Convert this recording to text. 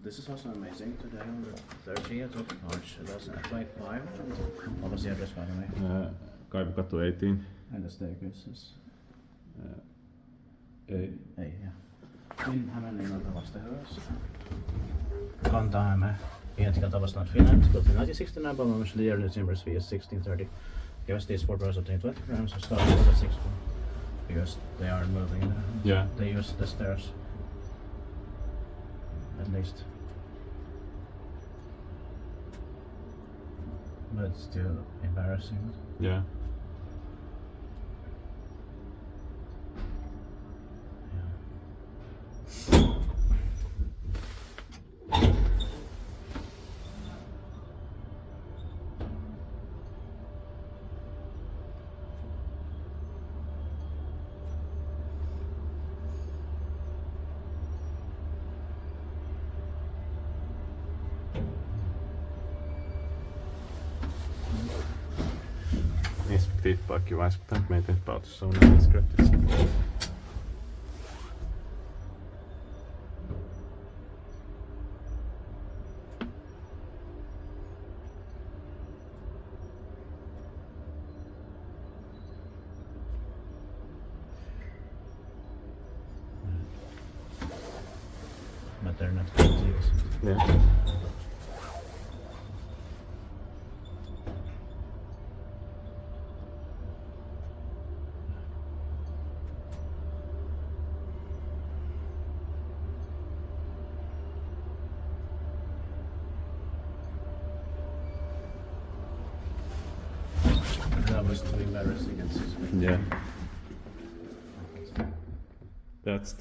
This is also amazing. Today on the 30th of March 2025. What was the address, by the way? Kaivokatu 18. And the staircase is... Ei. Ei, ja. Hämeenlinnalta vastahyvässä. Kantahäme. Identical was not Finland. Built in 1969 by ValmetSchlieren. Its numbers VS 1630. Capacity is 4 bars obtained 20 grams. So starting with a 6 because they are moving. Yeah. They use the stairs. At least. But it's still embarrassing. Yeah. Inspektivt var inspektant maintenance about the zone and scripted. But they're not continuous. Yeah. That was too embarrassing and suspect. Yeah. That's